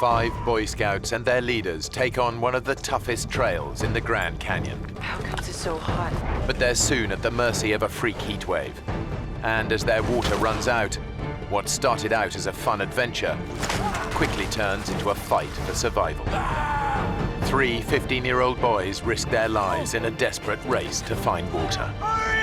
5 Boy Scouts and their leaders take on one of the toughest trails in the Grand Canyon. How comes it so hot? But they're soon at the mercy of a freak heat wave. And as their water runs out, what started out as a fun adventure quickly turns into a fight for survival. 3 15-year-old boys risk their lives in a desperate race to find water. Hurry!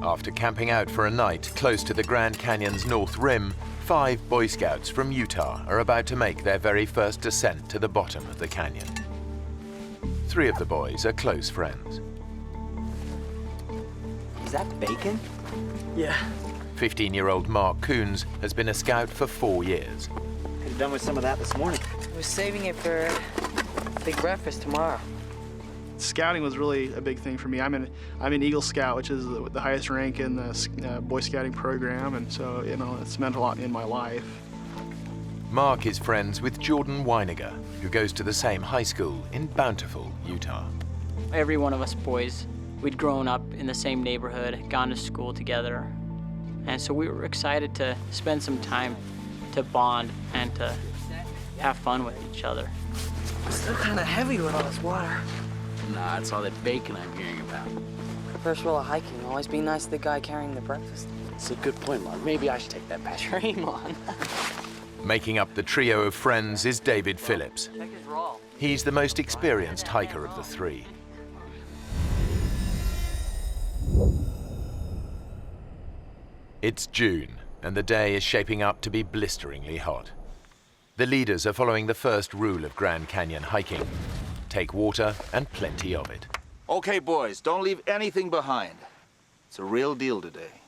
After camping out for a night close to the Grand Canyon's north rim, 5 Boy Scouts from Utah are about to make their very first descent to the bottom of the canyon. 3 of the boys are close friends. Is that bacon? Yeah. 15-year-old Mark Coons has been a scout for 4 years. Could have done with some of that this morning. I was saving it for big breakfast tomorrow. Scouting was really a big thing for me. I'm an Eagle Scout, which is the highest rank in the Boy Scouting program, and so it's meant a lot in my life. Mark is friends with Jordan Weiniger, who goes to the same high school in Bountiful, Utah. Every one of us boys, we'd grown up in the same neighborhood, gone to school together, and so we were excited to spend some time to bond and to have fun with each other. It's still kind of heavy with all this water. Nah, it's all that bacon I'm hearing about. First rule of hiking, always be nice to the guy carrying the breakfast. It's a good point, Mark. Maybe I should take that back. Dream on. Making up the trio of friends is David Phillips. Check his roll. He's the most experienced hiker of the 3. It's June, and the day is shaping up to be blisteringly hot. The leaders are following the first rule of Grand Canyon hiking. Take water and plenty of it. Okay, boys, don't leave anything behind. It's a real deal today.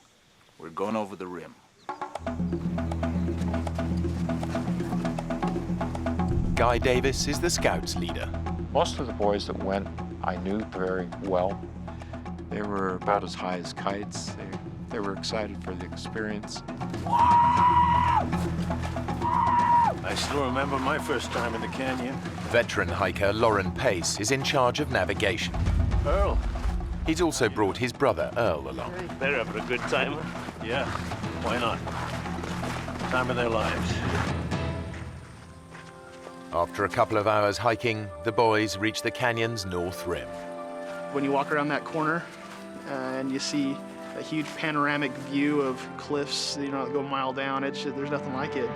We're going over the rim. Guy Davis is the Scouts leader. Most of the boys that went, I knew very well. They were about as high as kites. They were excited for the experience. I still remember my first time in the canyon. Veteran hiker Lauren Pace is in charge of navigation. Earl. He's also brought his brother Earl along. They're having a good time. Yeah, why not? Time of their lives. After a couple of hours hiking, the boys reach the canyon's north rim. When you walk around that corner and you see a huge panoramic view of cliffs, that go a mile down, there's nothing like it.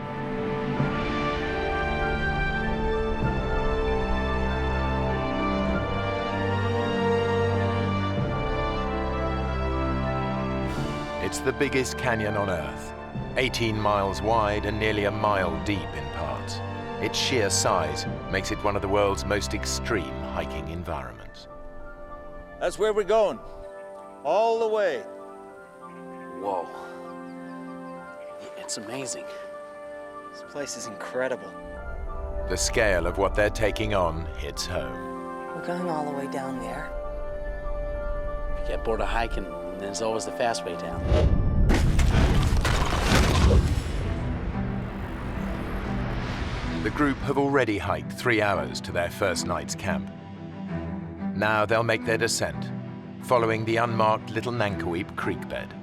It's the biggest canyon on Earth, 18 miles wide and nearly a mile deep in parts. Its sheer size makes it one of the world's most extreme hiking environments. That's where we're going. All the way. Whoa. It's amazing. This place is incredible. The scale of what they're taking on hits home. We're going all the way down there. If you get bored of hiking, there's always the fast way down. The group have already hiked 3 hours to their first night's camp. Now they'll make their descent, following the unmarked Little Nankoweap Creek bed.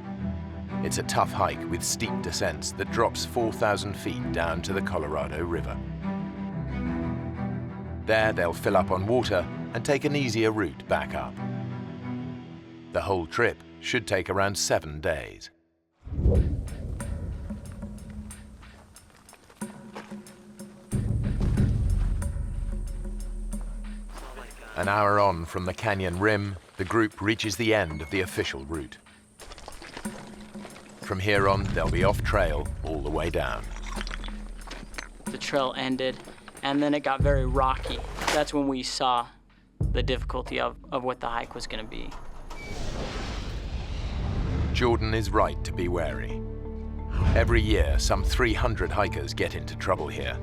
It's a tough hike with steep descents that drops 4,000 feet down to the Colorado River. There they'll fill up on water and take an easier route back up. The whole trip should take around 7 days. An hour on from the canyon rim, the group reaches the end of the official route. From here on, they'll be off trail all the way down. The trail ended, and then it got very rocky. That's when we saw the difficulty of what the hike was going to be. Jordan is right to be wary. Every year, some 300 hikers get into trouble here.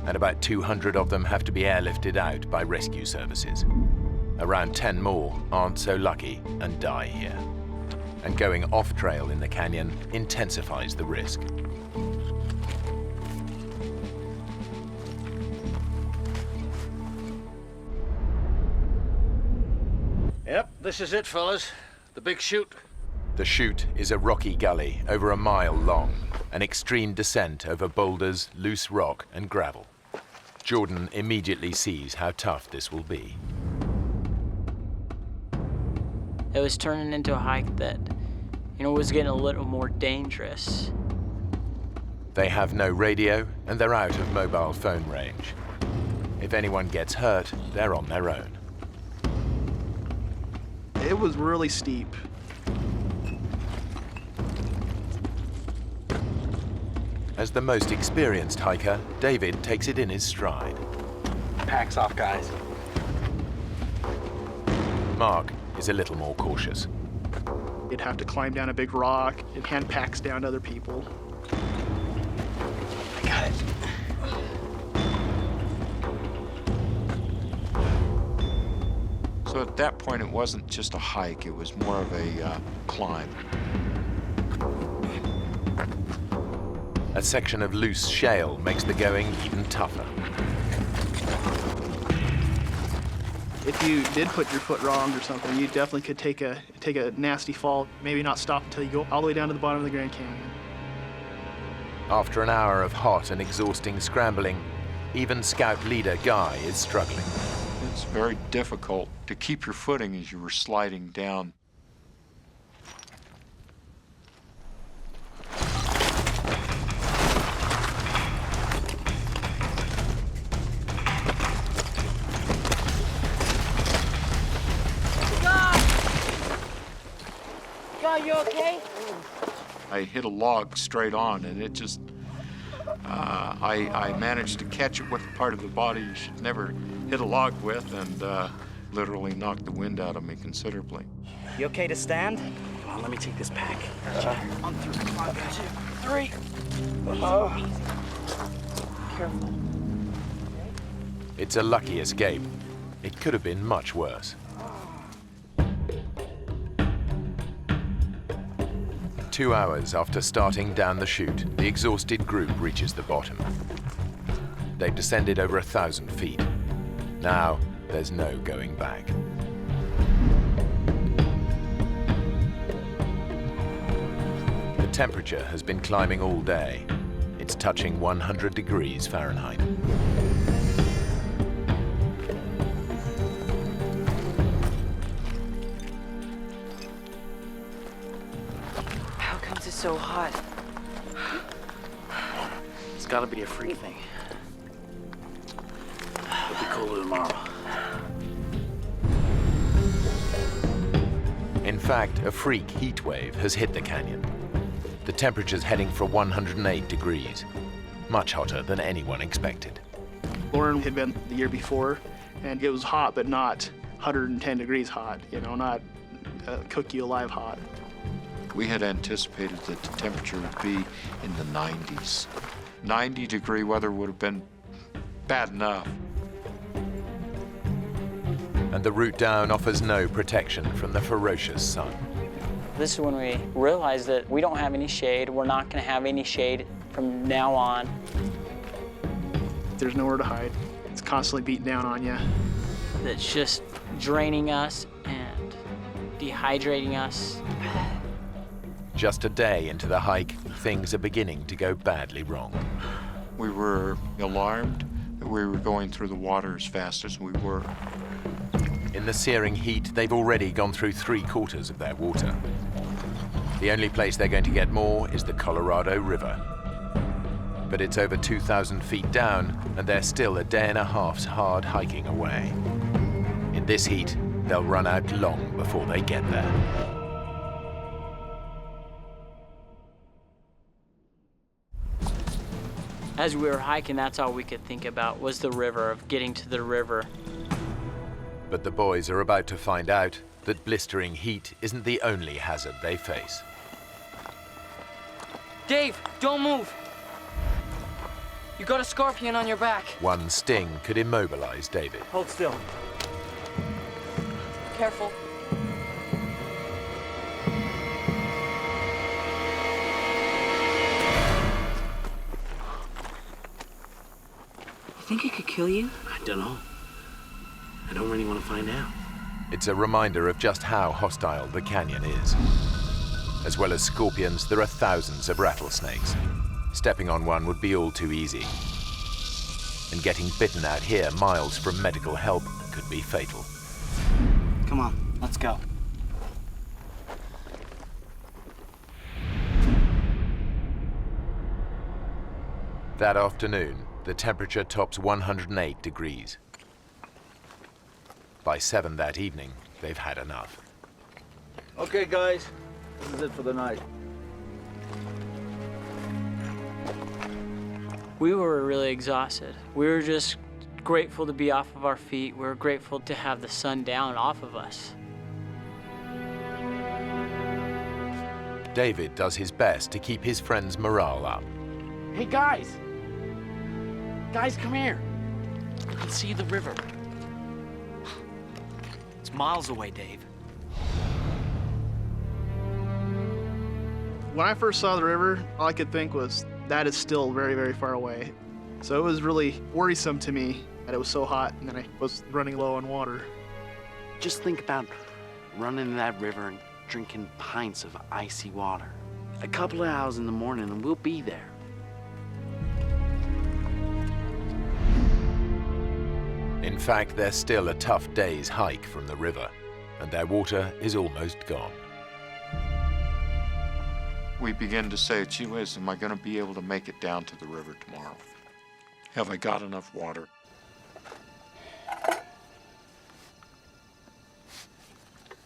and about 200 of them have to be airlifted out by rescue services. Around 10 more aren't so lucky and die here. And going off-trail in the canyon intensifies the risk. Yep, this is it, fellas. The big chute. The chute is a rocky gully over a mile long, an extreme descent over boulders, loose rock and gravel. Jordan immediately sees how tough this will be. It was turning into a hike that, was getting a little more dangerous. They have no radio and they're out of mobile phone range. If anyone gets hurt, they're on their own. It was really steep. As the most experienced hiker, David takes it in his stride. Pack's off, guys. Mark is a little more cautious. You'd have to climb down a big rock and hand packs down to other people. I got it. So at that point, it wasn't just a hike, it was more of a climb. A section of loose shale makes the going even tougher. If you did put your foot wrong or something, you definitely could take a nasty fall, maybe not stop until you go all the way down to the bottom of the Grand Canyon. After an hour of hot and exhausting scrambling, even Scout leader Guy is struggling. It's very difficult to keep your footing as you were sliding down. God, you okay? I hit a log straight on, and it just, I managed to catch it with the part of the body you should never hit a log with, and literally knocked the wind out of me considerably. You okay to stand? Well, let me take this pack. On 3, 2, 3. Careful. It's a lucky escape. It could have been much worse. 2 hours after starting down the chute, the exhausted group reaches the bottom. They've descended over 1,000 feet. Now, there's no going back. The temperature has been climbing all day. It's touching 100 degrees Fahrenheit. How comes it's so hot? It's gotta be a freak thing. It'll be cooler tomorrow. In fact, a freak heat wave has hit the canyon. The temperature's heading for 108 degrees, much hotter than anyone expected. Lauren had been the year before, and it was hot, but not 110 degrees hot, not cook you alive hot. We had anticipated that the temperature would be in the 90s. 90-degree weather would have been bad enough. And the route down offers no protection from the ferocious sun. This is when we realized that we don't have any shade. We're not going to have any shade from now on. There's nowhere to hide. It's constantly beating down on you. That's just draining us and dehydrating us. Just a day into the hike, things are beginning to go badly wrong. We were alarmed that we were going through the water as fast as we were. In the searing heat, they've already gone through 3/4 of their water. The only place they're going to get more is the Colorado River. But it's over 2,000 feet down, and they're still a day and a half's hard hiking away. In this heat, they'll run out long before they get there. As we were hiking, that's all we could think about was the river, of getting to the river. But the boys are about to find out that blistering heat isn't the only hazard they face. Dave, don't move. You got a scorpion on your back. One sting could immobilize David. Hold still. Careful. You think it could kill you? I don't know. I don't really want to find out. It's a reminder of just how hostile the canyon is. As well as scorpions, there are thousands of rattlesnakes. Stepping on one would be all too easy. And getting bitten out here, miles from medical help, could be fatal. Come on, let's go. That afternoon, the temperature tops 108 degrees. By 7 that evening, they've had enough. Okay, guys, this is it for the night. We were really exhausted. We were just grateful to be off of our feet. We were grateful to have the sun down off of us. David does his best to keep his friends' morale up. Hey, guys! Guys, come here. You can see the river. It's miles away, Dave. When I first saw the river, all I could think was, that is still very, very far away. So it was really worrisome to me that it was so hot and then I was running low on water. Just think about running in that river and drinking pints of icy water. A couple of hours in the morning and we'll be there. In fact, they're still a tough day's hike from the river, and their water is almost gone. We begin to say, gee whiz, am I going to be able to make it down to the river tomorrow? Have I got enough water?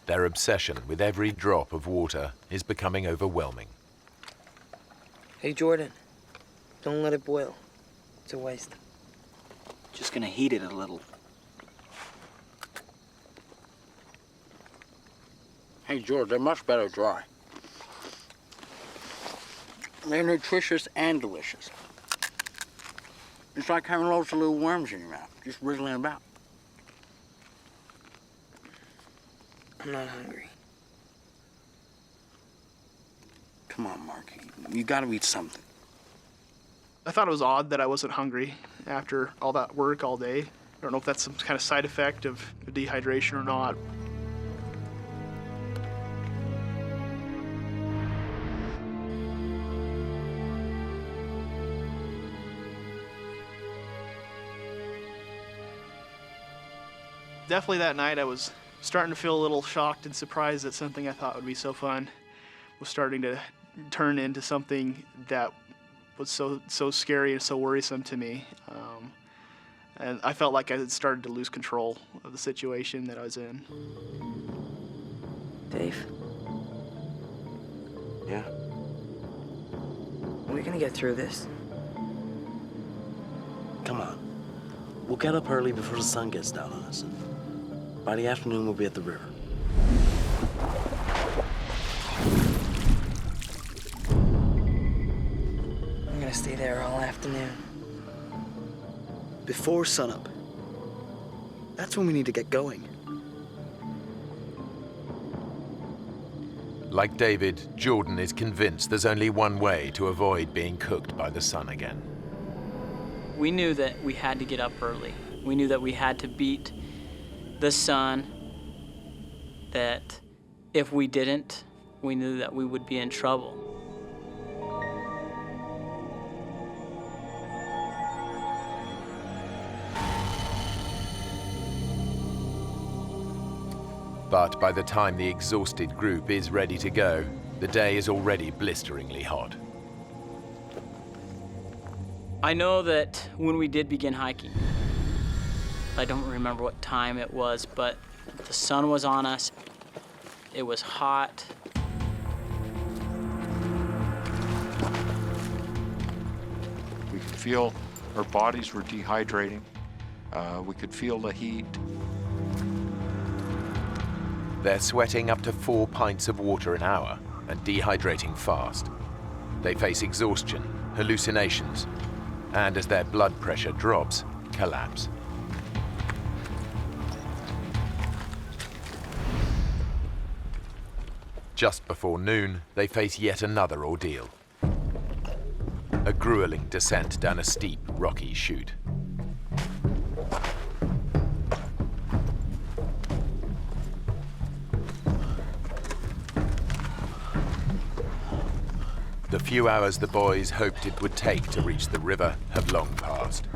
Their obsession with every drop of water is becoming overwhelming. Hey, Jordan. Don't let it boil. It's a waste. Just gonna heat it a little. Hey, George, they're much better dry. They're nutritious and delicious. It's like having loads of little worms in your mouth, just wriggling about. I'm not hungry. Come on, Mark. You gotta eat something. I thought it was odd that I wasn't hungry after all that work all day. I don't know if that's some kind of side effect of dehydration or not. Definitely that night I was starting to feel a little shocked and surprised that something I thought would be so fun was starting to turn into something that was so scary and so worrisome to me. And I felt like I had started to lose control of the situation that I was in. Dave, Yeah? are we gonna get through this? Come on. We'll get up early before the sun gets down on us. By the afternoon, we'll be at the river. I'm gonna stay there all afternoon. Before sunup. That's when we need to get going. Like David, Jordan is convinced there's only one way to avoid being cooked by the sun again. We knew that we had to get up early. We knew that we had to beat the sun, that if we didn't, we knew that we would be in trouble. But by the time the exhausted group is ready to go, the day is already blisteringly hot. I know that when we did begin hiking, I don't remember what time it was, but the sun was on us. It was hot. We could feel our bodies were dehydrating. We could feel the heat. They're sweating up to 4 pints of water an hour and dehydrating fast. They face exhaustion, hallucinations, and as their blood pressure drops, collapse. Just before noon, they face yet another ordeal. A grueling descent down a steep, rocky chute. The few hours the boys hoped it would take to reach the river have long passed,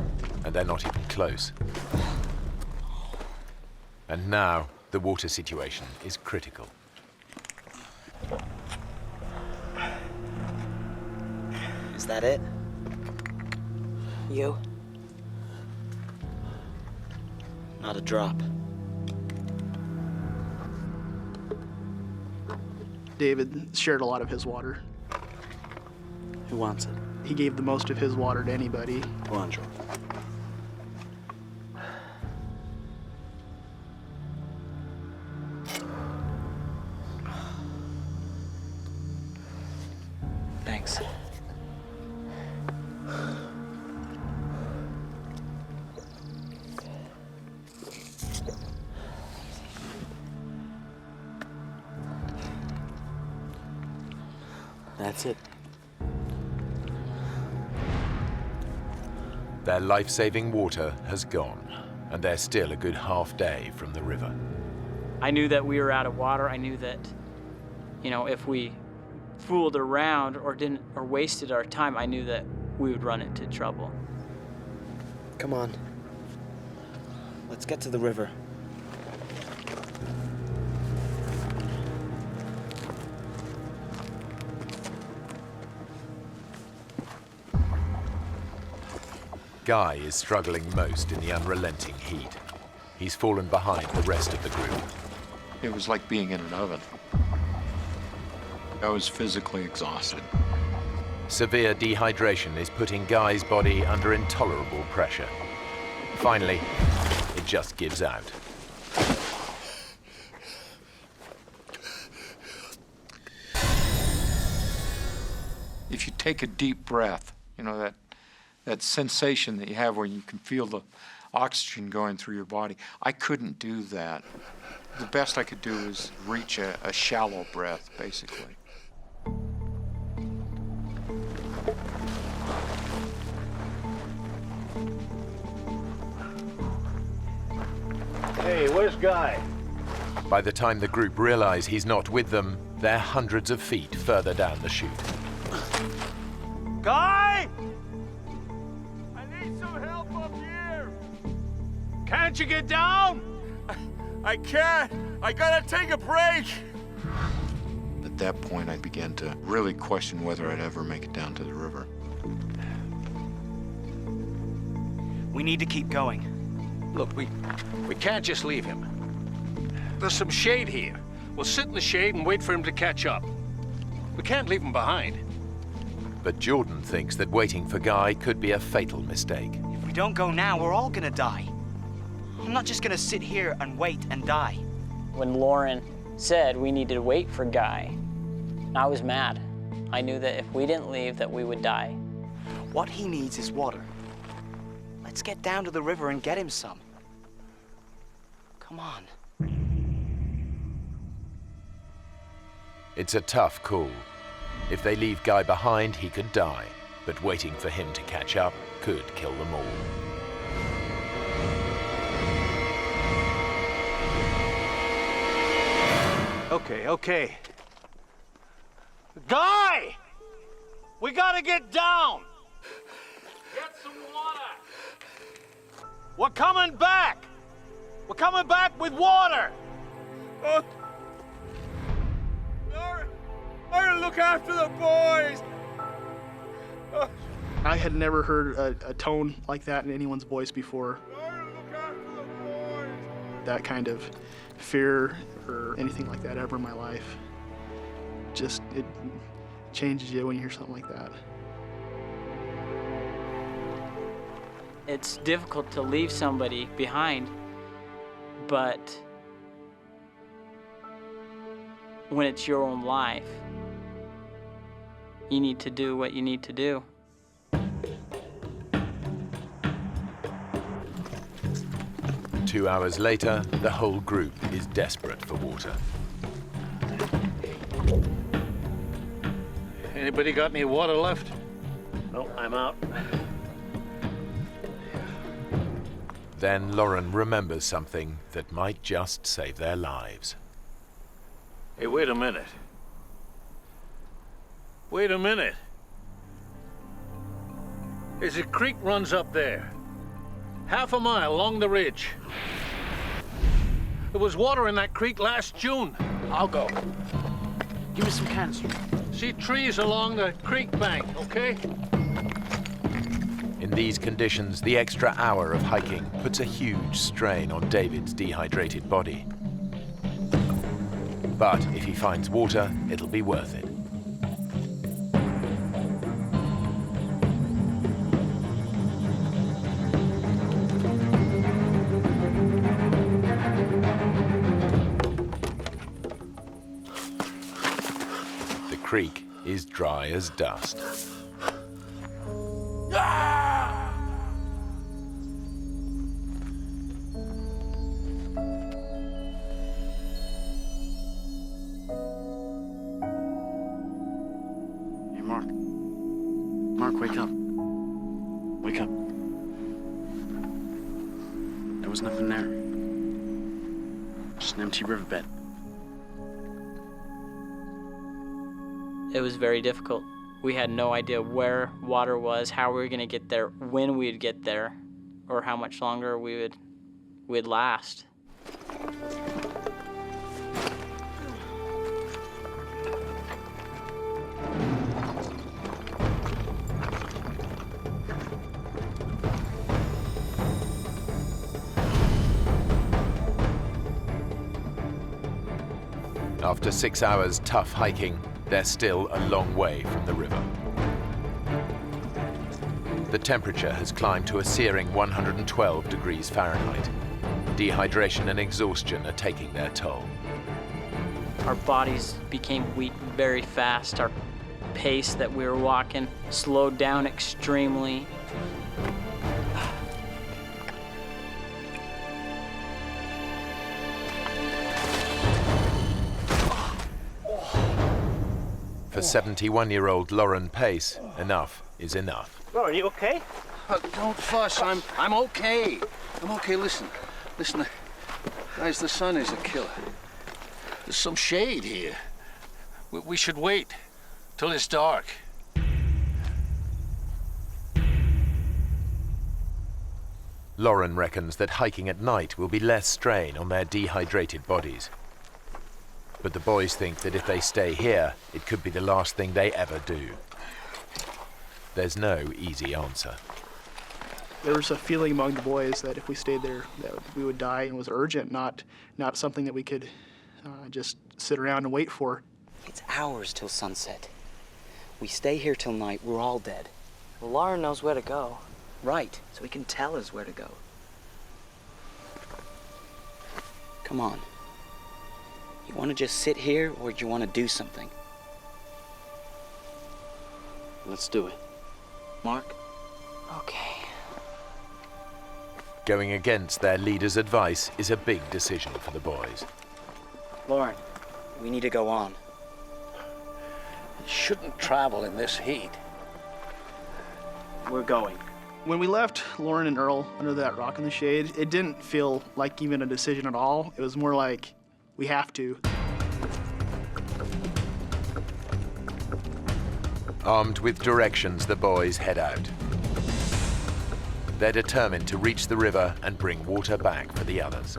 and they're not even close. And now, the water situation is critical. Is that it? You? Not a drop. David shared a lot of his water. Who wants it? He gave the most of his water to anybody. Go on, Jordan. Thanks. That's it. Their life-saving water has gone, and they're still a good half day from the river. I knew that we were out of water. I knew that, if we fooled around or wasted our time, I knew that we would run into trouble. Come on. Let's get to the river. Guy is struggling most in the unrelenting heat. He's fallen behind the rest of the group. It was like being in an oven. I was physically exhausted. Severe dehydration is putting Guy's body under intolerable pressure. Finally, it just gives out. If you take a deep breath, that sensation that you have when you can feel the oxygen going through your body, I couldn't do that. The best I could do is reach a shallow breath, basically. Hey, where's Guy? By the time the group realize he's not with them, they're hundreds of feet further down the chute. Guy! I need some help up here! Can't you get down? I can't! I gotta take a break! At that point, I began to really question whether I'd ever make it down to the river. We need to keep going. Look, we can't just leave him. There's some shade here. We'll sit in the shade and wait for him to catch up. We can't leave him behind. But Jordan thinks that waiting for Guy could be a fatal mistake. If we don't go now, we're all gonna die. I'm not just gonna sit here and wait and die. When Lauren said we needed to wait for Guy, I was mad. I knew that if we didn't leave, that we would die. What he needs is water. Let's get down to the river and get him some. Come on. It's a tough call. If they leave Guy behind, he could die, but waiting for him to catch up could kill them all. Okay. Guy! We gotta get down! Get some water! We're coming back! We're coming back with water! I look after the boys! I had never heard a tone like that in anyone's voice before. Look after the boys! That kind of fear or anything like that ever in my life. Just, it changes you when you hear something like that. It's difficult to leave somebody behind, but when it's your own life, you need to do what you need to do. 2 hours later, the whole group is desperate for water. Anybody got any water left? No, I'm out. Then Lauren remembers something that might just save their lives. Hey, wait a minute. Wait a minute. There's a creek runs up there. Half a mile along the ridge. There was water in that creek last June. I'll go. Give me some canister. See trees along the creek bank, okay? In these conditions, the extra hour of hiking puts a huge strain on David's dehydrated body. But if he finds water, it'll be worth it. The creek is dry as dust. Hey, Mark. Mark, wake up. Wake up. There was nothing there. Just an empty riverbed. It was very difficult. We had no idea where water was, how we were going to get there, when we'd get there, or how much longer we'd last. After 6 hours tough hiking, they're still a long way from the river. The temperature has climbed to a searing 112 degrees Fahrenheit. Dehydration and exhaustion are taking their toll. Our bodies became weak very fast. Our pace that we were walking slowed down extremely. For 71-year-old Lauren Pace, enough is enough. Lauren, you okay? Don't fuss. I'm okay. I'm okay. Listen, guys. The sun is a killer. There's some shade here. We should wait till it's dark. Lauren reckons that hiking at night will be less strain on their dehydrated bodies. But the boys think that if they stay here, it could be the last thing they ever do. There's no easy answer. There was a feeling among the boys that if we stayed there, that we would die, and it was urgent, not something that we could just sit around and wait for. It's hours till sunset. We stay here till night, we're all dead. Well, Lauren knows where to go. Right, so he can tell us where to go. Come on. You want to just sit here, or do you want to do something? Let's do it. Mark? Okay. Going against their leader's advice is a big decision for the boys. Lauren, we need to go on. You shouldn't travel in this heat. We're going. When we left Lauren and Earl under that rock in the shade, it didn't feel like even a decision at all. It was more like, we have to. Armed with directions, the boys head out. They're determined to reach the river and bring water back for the others.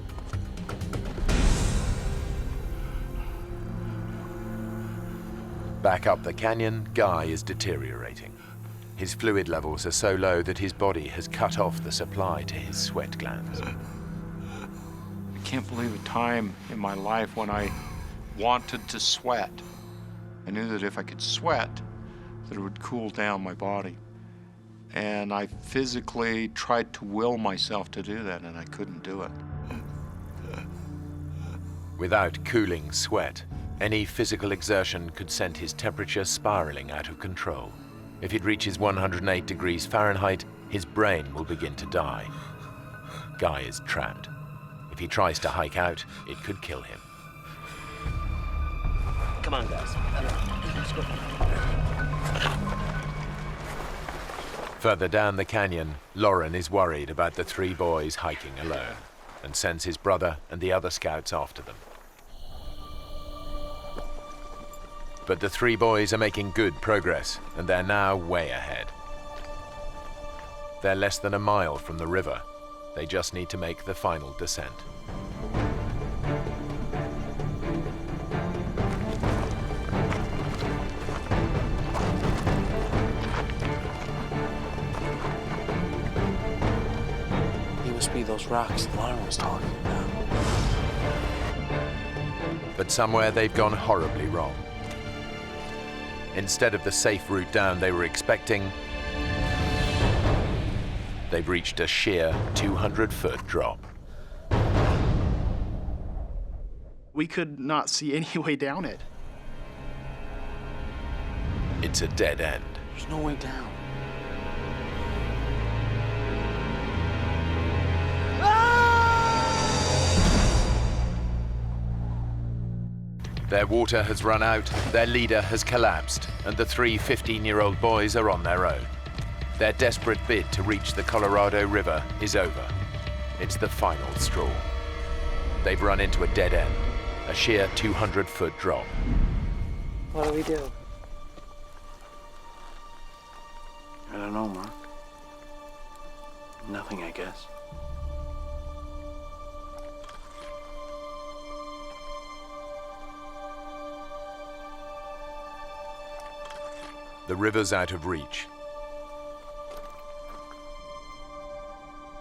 Back up the canyon, Guy is deteriorating. His fluid levels are so low that his body has cut off the supply to his sweat glands. I can't believe a time in my life when I wanted to sweat. I knew that if I could sweat, that it would cool down my body. And I physically tried to will myself to do that, and I couldn't do it. Without cooling sweat, any physical exertion could send his temperature spiraling out of control. If it reaches 108 degrees Fahrenheit, his brain will begin to die. Guy is trapped. If he tries to hike out, it could kill him. Come on, guys. Let's go. Further down the canyon, Lauren is worried about the three boys hiking alone and sends his brother and the other scouts after them. But the three boys are making good progress, and they're now way ahead. They're less than a mile from the river. They just need to make the final descent. He must be those rocks Lauren was talking about. But somewhere they've gone horribly wrong. Instead of the safe route down they were expecting, they've reached a sheer 200-foot drop. We could not see any way down it. It's a dead end. There's no way down. Their water has run out, their leader has collapsed, and the three 15-year-old boys are on their own. Their desperate bid to reach the Colorado River is over. It's the final straw. They've run into a dead end, a sheer 200-foot drop. What do we do? I don't know, Mark. Nothing, I guess. The river's out of reach.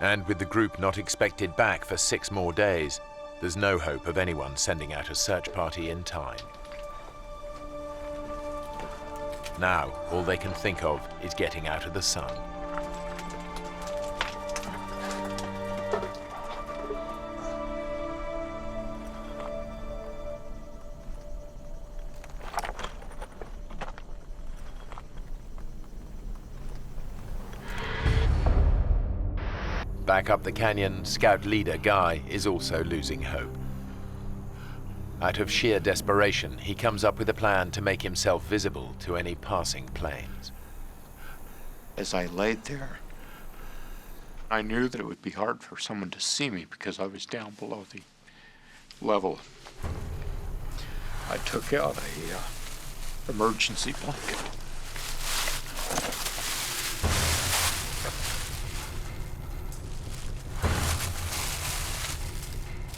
And with the group not expected back for 6 more days, there's no hope of anyone sending out a search party in time. Now, all they can think of is getting out of the sun. Back up the canyon, Scout leader Guy is also losing hope. Out of sheer desperation, he comes up with a plan to make himself visible to any passing planes. As I laid there, I knew that it would be hard for someone to see me because I was down below the level. I took out a emergency blanket.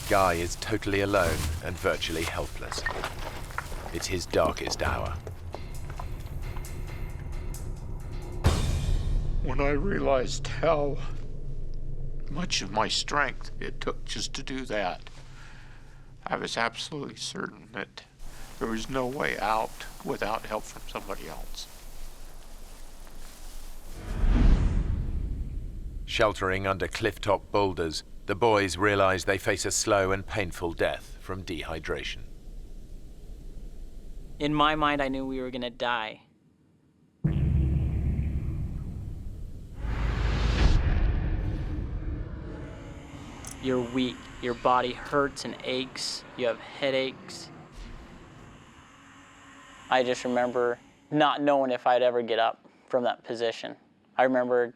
Guy is totally alone and virtually helpless. It's his darkest hour. When I realized how much of my strength it took just to do that, I was absolutely certain that there was no way out without help from somebody else. Sheltering under cliff-top boulders, the boys realize they face a slow and painful death from dehydration. In my mind, I knew we were gonna die. You're weak, your body hurts and aches, you have headaches. I just remember not knowing if I'd ever get up from that position. I remember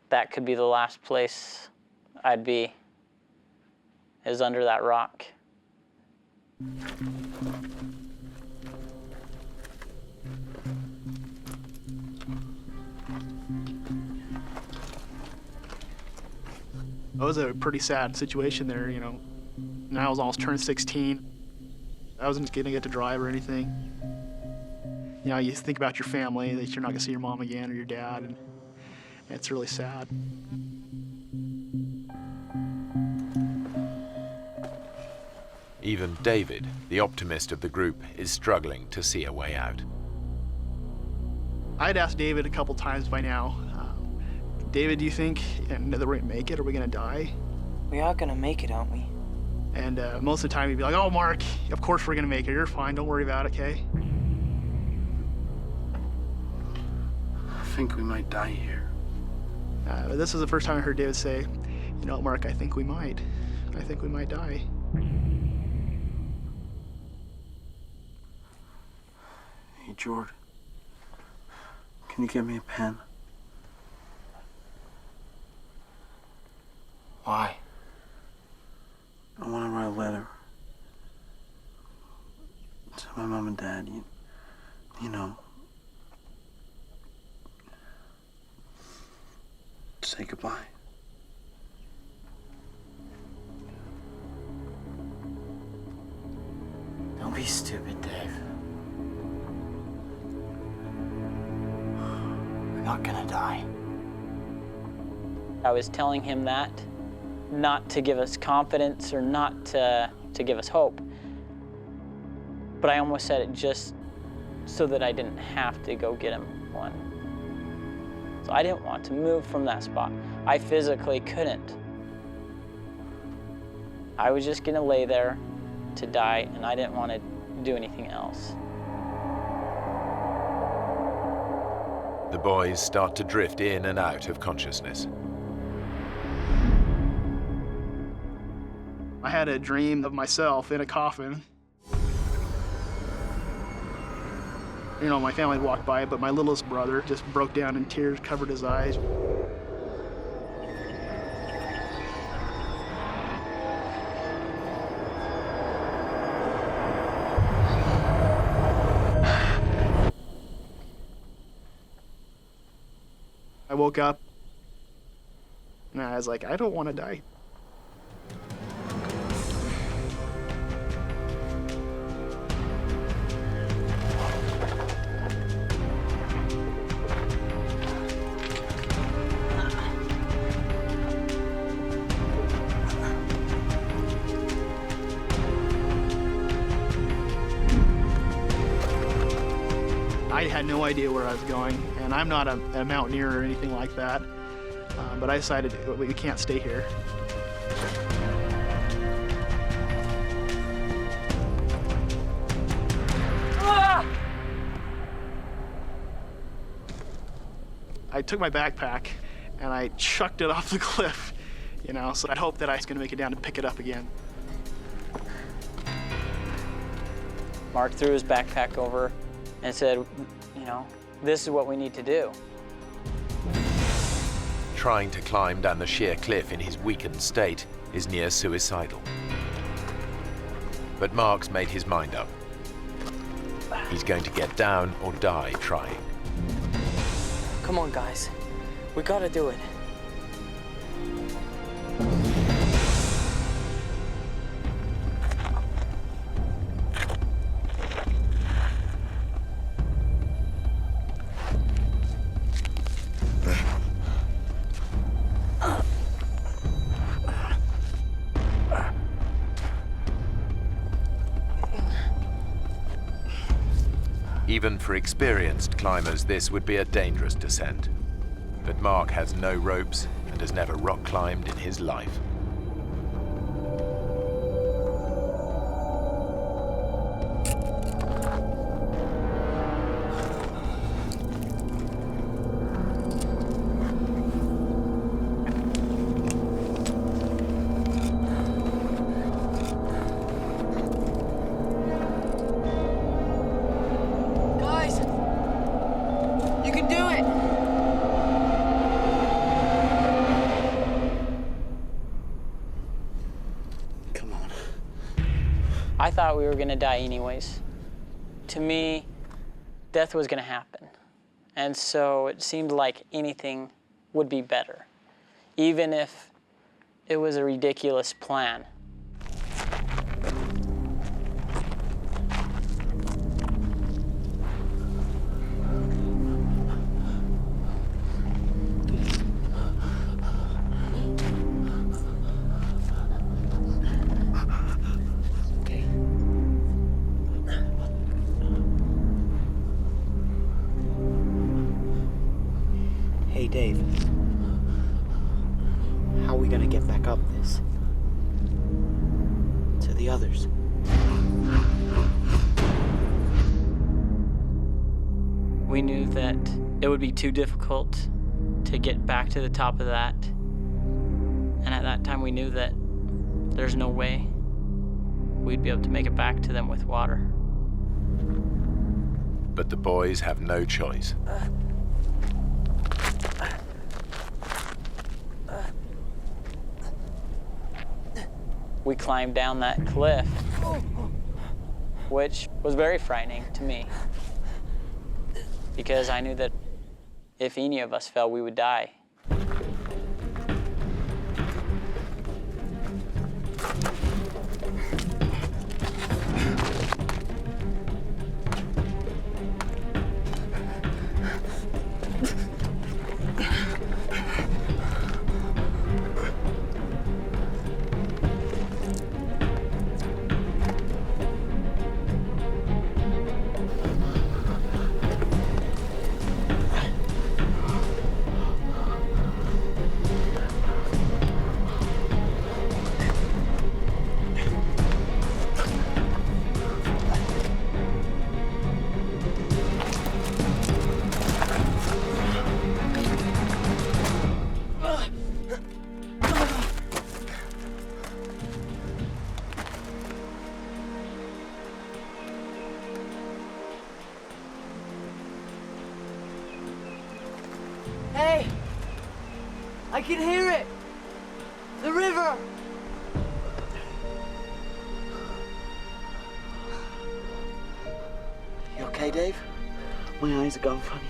that could be the last place I'd be, is under that rock. It was a pretty sad situation there, you know. And I was almost turned 16. I wasn't gonna get to drive or anything. You know, you think about your family, that you're not gonna see your mom again or your dad, and it's really sad. Even David, the optimist of the group, is struggling to see a way out. I'd asked David a couple times by now, David, do you think that we're gonna make it? Are we gonna die? We are gonna make it, aren't we? And most of the time he'd be like, oh, Mark, of course we're gonna make it. You're fine, don't worry about it, okay? I think we might die here. This was the first time I heard David say, You know, Mark, I think we might. I think we might die. Hey, Jordan. Can you give me a pen? Why? I want to write a letter to my mom and dad. You know. Say goodbye. Don't be stupid, Dave. We're not gonna die. I was telling him that, not to give us confidence or not to give us hope, but I almost said it just so that I didn't have to go get him one. So I didn't want to move from that spot. I physically couldn't. I was just gonna lay there to die, and I didn't want to do anything else. The boys start to drift in and out of consciousness. I had a dream of myself in a coffin. You know, my family walked by, but my littlest brother just broke down in tears, covered his eyes. I woke up, and I was like, I don't want to die. I had no idea where I was going, and I'm not a mountaineer or anything like that, but I decided we can't stay here. I took my backpack and I chucked it off the cliff, you know, so I hoped that I was going to make it down to pick it up again. Mark threw his backpack over and said, you know, this is what we need to do. Trying to climb down the sheer cliff in his weakened state is near suicidal. But Mark's made his mind up. He's going to get down or die trying. Come on, guys. We gotta do it. Even for experienced climbers, this would be a dangerous descent. But Mark has no ropes and has never rock climbed in his life. I thought we were gonna die anyways. To me, death was gonna happen. And so it seemed like anything would be better, even if it was a ridiculous plan. Hey, Dave. How are we gonna get back up this? To the others. We knew that it would be too difficult to get back to the top of that And at that time we knew that there's no way we'd be able to make it back to them with water. But the boys have no choice. We climbed down that cliff, which was very frightening to me, because I knew that if any of us fell, we would die. Hey! I can hear it! The river! You okay, Dave? My eyes are going funny.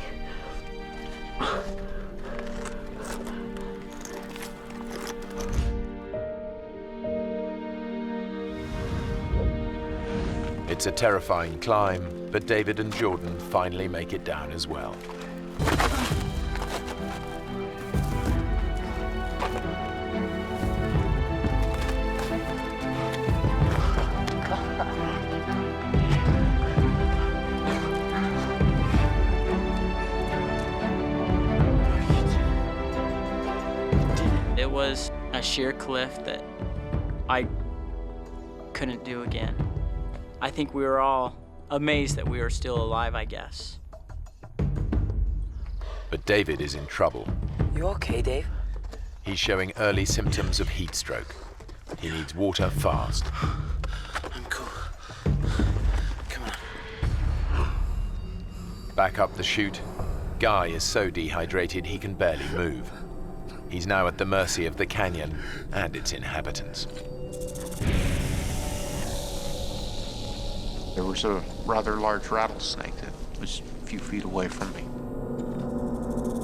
It's a terrifying climb, but David and Jordan finally make it down as well. It was a sheer cliff that I couldn't do again. I think we were all amazed that we were still alive, I guess. But David is in trouble. You okay, Dave? He's showing early symptoms of heat stroke. He needs water fast. I'm cool. Come on. Back up the chute, Guy is so dehydrated he can barely move. He's now at the mercy of the canyon and its inhabitants. There was a rather large rattlesnake that was a few feet away from me.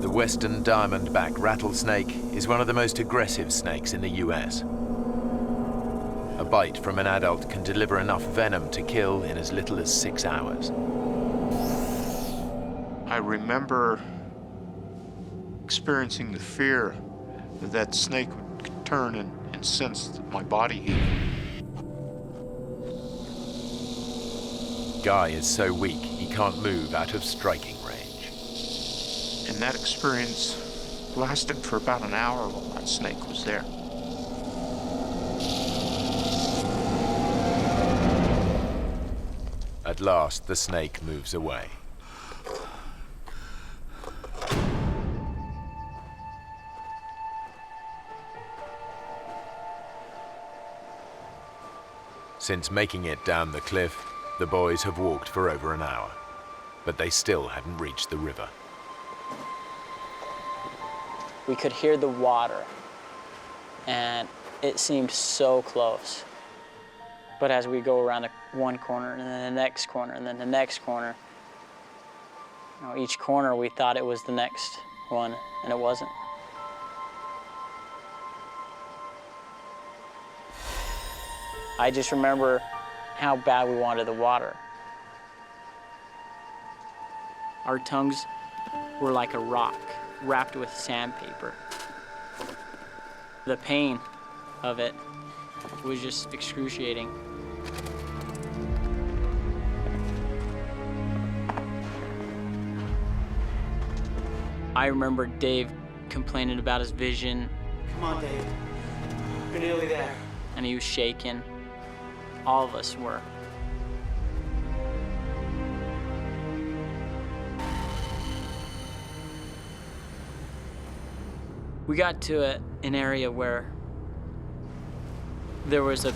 The western diamondback rattlesnake is one of the most aggressive snakes in the US. A bite from an adult can deliver enough venom to kill in as little as 6 hours. I remember experiencing the fear that that snake would turn and sense my body heat. Guy is so weak he can't move out of striking range. And that experience lasted for about an hour while that snake was there. At last, the snake moves away. Since making it down the cliff, the boys have walked for over an hour, but they still hadn't reached the river. We could hear the water, and it seemed so close. But as we go around one corner, and then the next corner, and then the next corner, you know, each corner we thought it was the next one, and it wasn't. I just remember how bad we wanted the water. Our tongues were like a rock wrapped with sandpaper. The pain of it was just excruciating. I remember Dave complaining about his vision. Come on, Dave. You're nearly there. And he was shaking. All of us were. We got to an area where there was a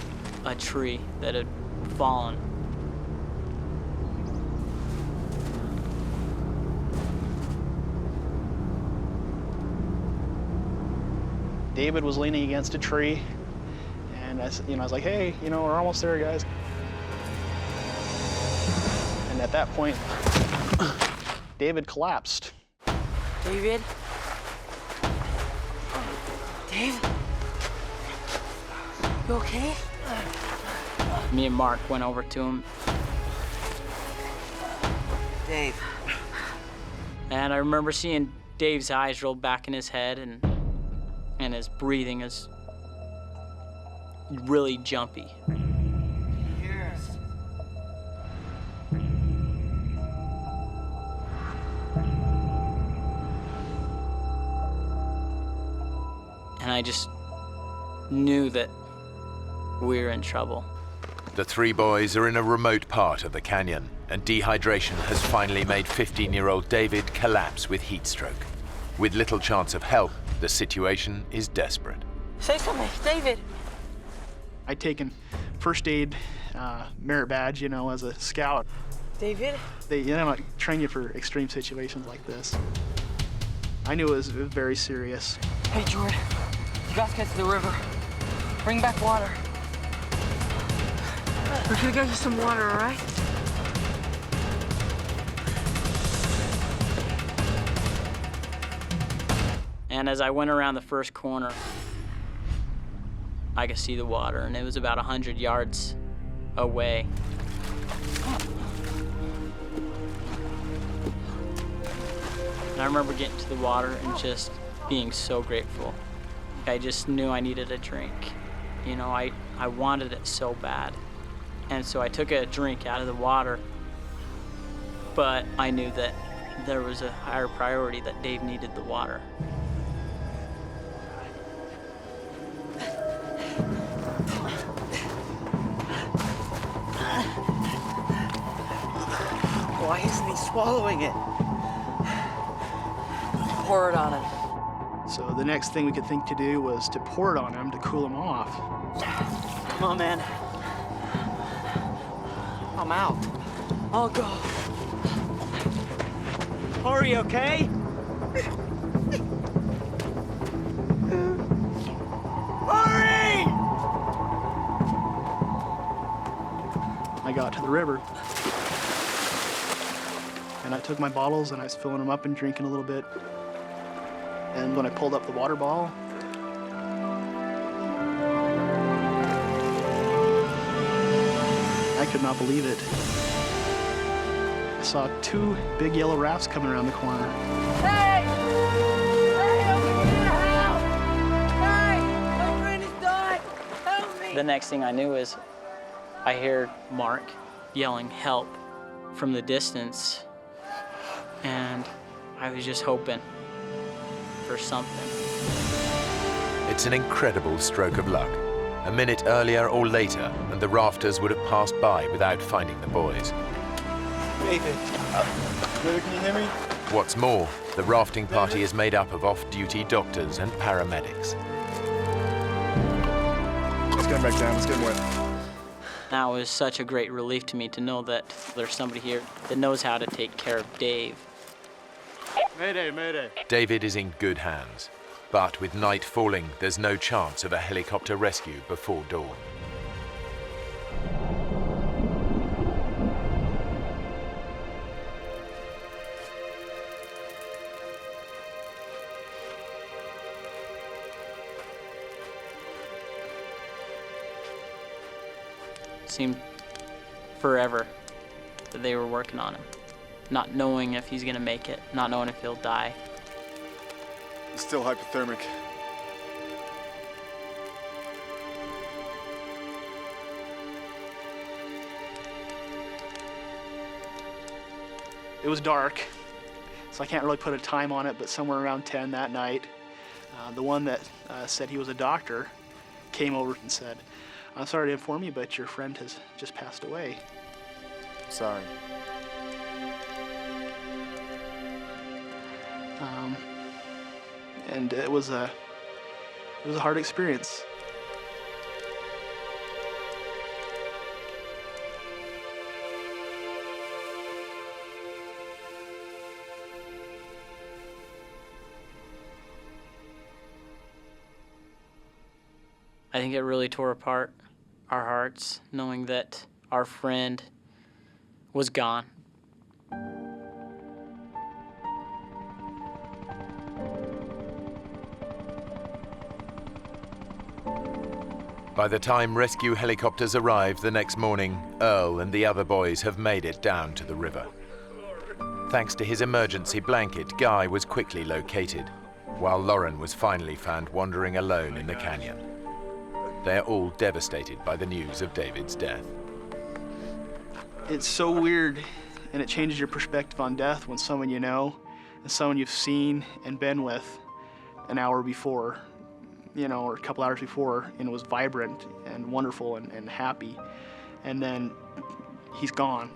tree that had fallen. David was leaning against a tree, and I was like, hey, we're almost there, guys. And at that point, David collapsed. David? Dave? You okay? Me and Mark went over to him. Dave. And I remember seeing Dave's eyes roll back in his head, and his breathing is really jumpy. Yes. And I just knew that we were in trouble. The three boys are in a remote part of the canyon, and dehydration has finally made 15-year-old David collapse with heat stroke. With little chance of help, the situation is desperate. Say something, David. I'd taken first aid merit badge, as a scout. David? They train you for extreme situations like this. I knew it was very serious. Hey, Jordan. You guys get to the river. Bring back water. We're gonna get you some water, all right? And as I went around the first corner, I could see the water, and it was about 100 yards away. And I remember getting to the water and just being so grateful. I just knew I needed a drink. I wanted it so bad. And so I took a drink out of the water, but I knew that there was a higher priority, that Dave needed the water. Why isn't he swallowing it? Pour it on him. So the next thing we could think to do was to pour it on him to cool him off. Come on, man. I'm out. I'll go. Hurry, okay? Hurry! I got to the river, and I took my bottles and I was filling them up and drinking a little bit. And when I pulled up the water bottle, I could not believe it. I saw two big yellow rafts coming around the corner. Hey! Hey, help me get out! Hey! My friend is dying! Help me! The next thing I knew is I heard Mark yelling help from the distance, and I was just hoping for something. It's an incredible stroke of luck. A minute earlier or later, and the rafters would have passed by without finding the boys. Nathan, can you hear me? What's more, the rafting party is made up of off-duty doctors and paramedics. Let's get him back down. Let's get him wet. That was such a great relief to me to know that there's somebody here that knows how to take care of Dave. Mayday, mayday. David is in good hands, but with night falling, there's no chance of a helicopter rescue before dawn. Seemed forever that they were working on him, not knowing if he's gonna make it, not knowing if he'll die. He's still hypothermic. It was dark, so I can't really put a time on it, but somewhere around 10 that night, the one that said he was a doctor came over and said, "I'm sorry to inform you, but your friend has just passed away." Sorry. And it was a hard experience. I think it really tore apart our hearts, knowing that our friend was gone. By the time rescue helicopters arrive the next morning, Earl and the other boys have made it down to the river. Thanks to his emergency blanket, Guy was quickly located, while Lauren was finally found wandering alone in the canyon. They're all devastated by the news of David's death. It's so weird, and it changes your perspective on death when someone you know and someone you've seen and been with an hour before, or a couple hours before, and was vibrant and wonderful and happy, and then he's gone.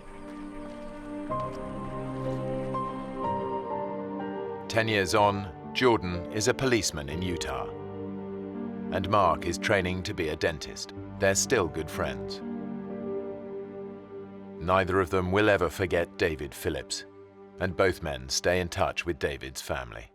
10 years on, Jordan is a policeman in Utah, and Mark is training to be a dentist. They're still good friends. Neither of them will ever forget David Phillips, and both men stay in touch with David's family.